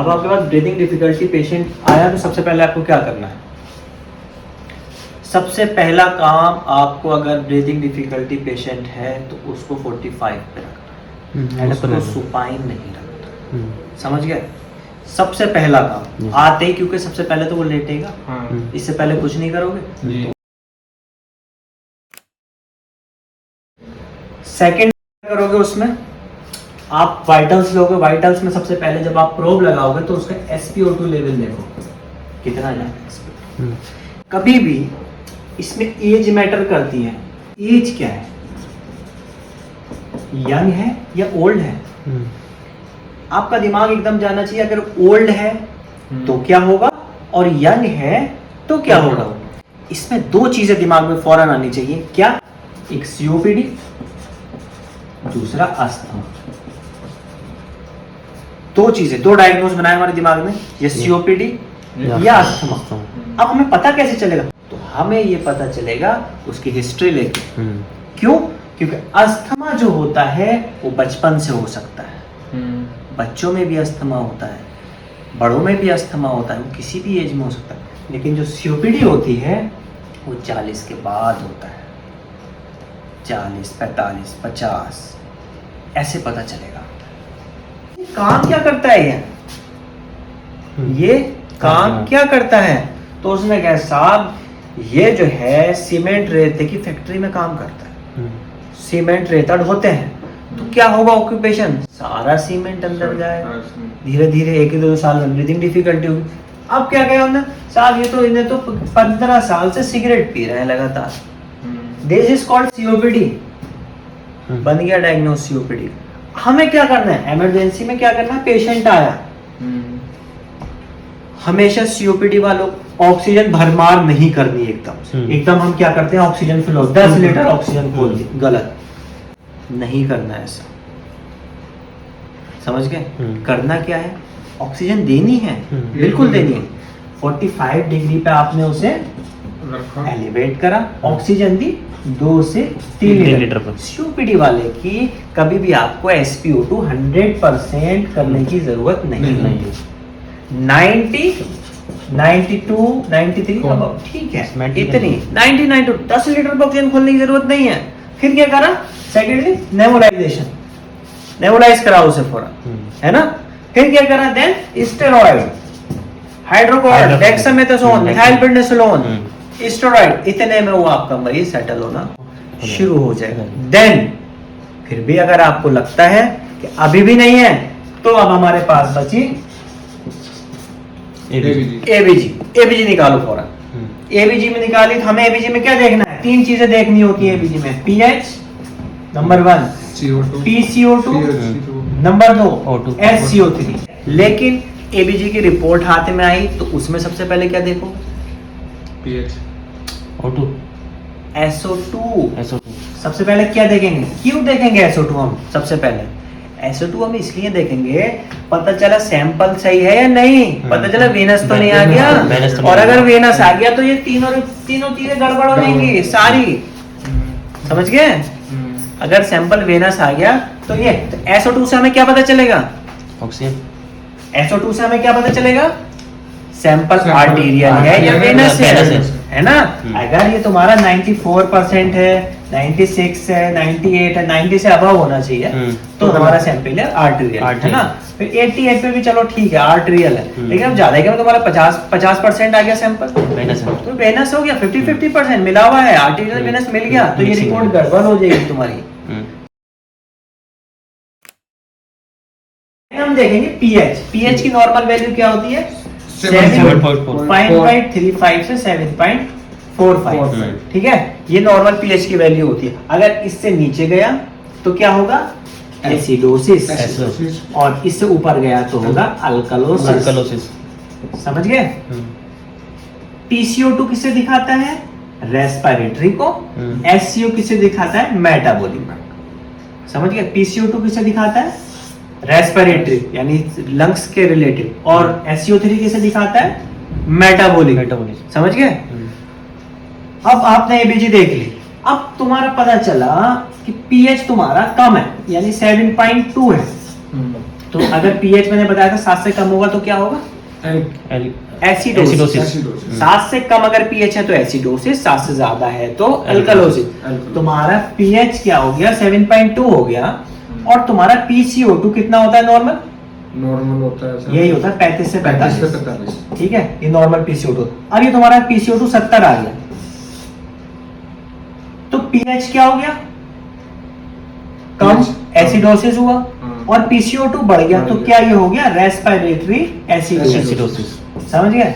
अब आपके पास breathing difficulty patient आया तो सबसे पहले आपको क्या करना है? सबसे पहला काम आपको, अगर ब्रीदिंग डिफिकल्टी पेशेंट है तो उसको 45 पे रखना है, उसको सुपाइन नहीं रखना। समझ गए? सबसे पहला काम आते ही, क्योंकि सबसे पहले तो वो लेटेगा, इससे पहले कुछ नहीं करोगे। सेकंड करोगे उसमें आप वाइटल्स लोगे। वाइटल्स में सबसे पहले जब आप प्रोब लगाओगे तो उसका SpO2 लेवल देखो कितना जाता है। कभी भी इसमें एज मैटर करती है। एज क्या है? यंग है या ओल्ड है? आपका दिमाग एकदम जाना चाहिए, अगर ओल्ड है तो क्या होगा और यंग है तो क्या होगा। इसमें दो चीजें दिमाग में फौरन आनी चाहिए। क्या? एक COPD, दूसरा अस्थमा। दो चीजें, दो डायग्नोज बनाए हमारे दिमाग में, ये COPD या अस्थमा। अब हमें पता कैसे चलेगा? तो हमें ये पता चलेगा उसकी हिस्ट्री लेके। क्यों? क्योंकि अस्थमा जो होता है वो बचपन से हो सकता है। बच्चों में भी अस्थमा होता है, बड़ों में भी अस्थमा होता है, वो किसी भी एज में हो सकता है। लेकिन जो COPD होती है वो 40 के बाद होता है। 40, 45, 50 ऐसे पता चलेगा। काम क्या करता है ये काम क्या करता है? तो उसने कहा साहब ये जो है सीमेंट रेते की फैक्ट्री में काम करता है। सीमेंट रेता ढोते हैं तो क्या होगा ऑक्यूपेशन? सारा सीमेंट अंदर जाएगा। धीरे धीरे 1-2 साल में ब्रीदिंग डिफिकल्टी होगी। अब क्या कहा उन्होंने? साहब ये तो इन्हें तो 15 साल से सिगरेट पी रहे हैं लगातार। This is called COPD। बन गया डायग्नोस COPD। हमें क्या करना है? इमरजेंसी में क्या करना है? पेशेंट आया, हमेशा COPD वालों ऑक्सीजन भरमार नहीं करनी एकदम हम क्या करते हैं? ऑक्सीजन फ्लो 10 लीटर ऑक्सीजन खोल दी। गलत नहीं करना है ऐसा। समझ गए? करना क्या है? ऑक्सीजन देनी है, बिल्कुल देनी है। 45 डिग्री पे आपने उसे एलिवेट करा, ऑक्सीजन दी 2 से 3 लीटर पर। COPD वाले की कभी भी आपको SpO2 100% करने की जरूरत नहीं है। 90, 92, 93 अब ठीक है, इतनी 99 to 10 लीटर पर ऑक्सीजन खोलने की जरूरत नहीं है। फिर क्या करा? सेकेंडली नेबुलाइजेशन, नेबुलाइज करा उसे फौरन, है ना। फिर क्या करा? देन स्टेरॉइड, हाइड्रोकॉर्ड, डेक्सामेथासोन, मेथाइलप्रेडनिसोलोन, स्टेरॉइड, इतने में वो आपका मरीज सेटल होना शुरू हो जाएगा। देन फिर भी अगर आपको लगता है कि अभी भी नहीं है तो अब हमारे पास बची ABG निकालो फौरन। ABG में निकाली तो हमें ABG में क्या देखना है? 3 चीजें देखनी होती है ABG में। pH number 1, PCO2 number 2, SCO3। लेकिन ABG की रिपोर्ट हाथ में आई तो उसमें सबसे पहले क्या देखो? pH, O2, SO2। सबसे पहले क्या देखेंगे? क्यों देखेंगे SO2 हम? सबसे पहले SO2 हम इसलिए देखेंगे, पता चला सैंपल सही है या नहीं, पता चला वेनस तो नहीं आ गया। और अगर वेनस आ गया तो ये तीनों चीजें गड़बड़ हो जाएंगी सारी। समझ गए? अगर सैंपल वेनस आ गया तो ये SO2 से हमें क्या पता चलेगा? ऑक्सीजन। SO2 से हमें क्या पता चलेगा? सैंपल आर्टीरियल है या वेनस है ना। अगर ये तुम्हारा 94% है, 96 है, 98 है, 90 से अबव होना चाहिए तो हमारा सैंपल है आर्टीरियल, है ना। फिर 88 पे भी चलो ठीक है, आर्टीरियल है। लेकिन अब ज्यादा क्या, तुम्हारा 50% आ गया सैंपल तो वेनस हो गया। 50% मिला हुआ है, आर्टीरियल वेनस मिल गया तो ये रिपोर्ट गड़बड़ हो जाएगी तुम्हारी। हम देखेंगे पीएच की नॉर्मल वैल्यू क्या होती है? 7.35 से 7.45। ठीक है, ये नॉर्मल पीएच की वैल्यू होती है। अगर इससे नीचे गया तो क्या होगा? एसिडोसिस, और इससे ऊपर गया तो होगा अल्कलोसिस। समझ गए? PCO2 किसे दिखाता है? रेस्पिरेटरी को। SCO किसे दिखाता है? मेटाबॉलिक। समझ गए? PCO2 किसे दिखाता है? रेस्पिरेटरी यानी लंग्स के रिलेटेड। और SCO3 किसे दिखाता है? मेटाबॉलिक। समझ गए? अब आपने ABG देख ली। अब तुम्हारा पता चला कि पीएच तुम्हारा कम है, यानी 7.2 है। तो अगर पीएच मैंने बताया था 7 से कम होगा तो क्या होगा? एसिडोसिस। 7 से कम अगर पीएच है तो एसिडोसिस, 7 से ज्यादा है तो अल्कलोसिस। तुम्हारा पीएच क्या हो गया? 7.2 हो गया। और तुम्हारा PCO2 कितना होता है नॉर्मल? नॉर्मल होता है यही होता है 35 से 45। 45। ठीक है, ये नॉर्मल PCO2। अब ये तुम्हारा PCO2 70 आ गया तो पीएच क्या हो गया? कम, एसिडोसिस हुआ। और PCO2 बढ़ गया तो क्या ये हो गया? Respiratory acidosis. समझ गए?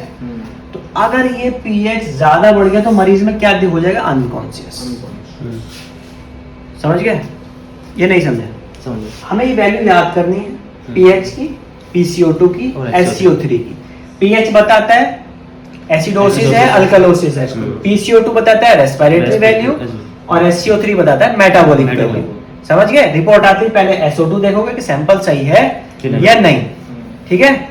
तो अगर ये पीएच ज्यादा बढ़ गया तो मरीज में क्या हो जाएगा? अनकॉन्शियस। समझ गए? ये नहीं समझे? समझ। हमें ये वैल्यू याद करनी है, पीएच की, PCO2 की, SCO3 की। पीएच बताता है एसिडोसिस है, अल्कलोसिस है। PCO2 बताता है रेस्पिरेटरी वैल्यू, और SCO3 बताता है मेटाबॉलिक वैल्यू। समझ गए? रिपोर्ट आती है, पहले SO2 देखोगे कि सैंपल सही है या नहीं। ठीक है?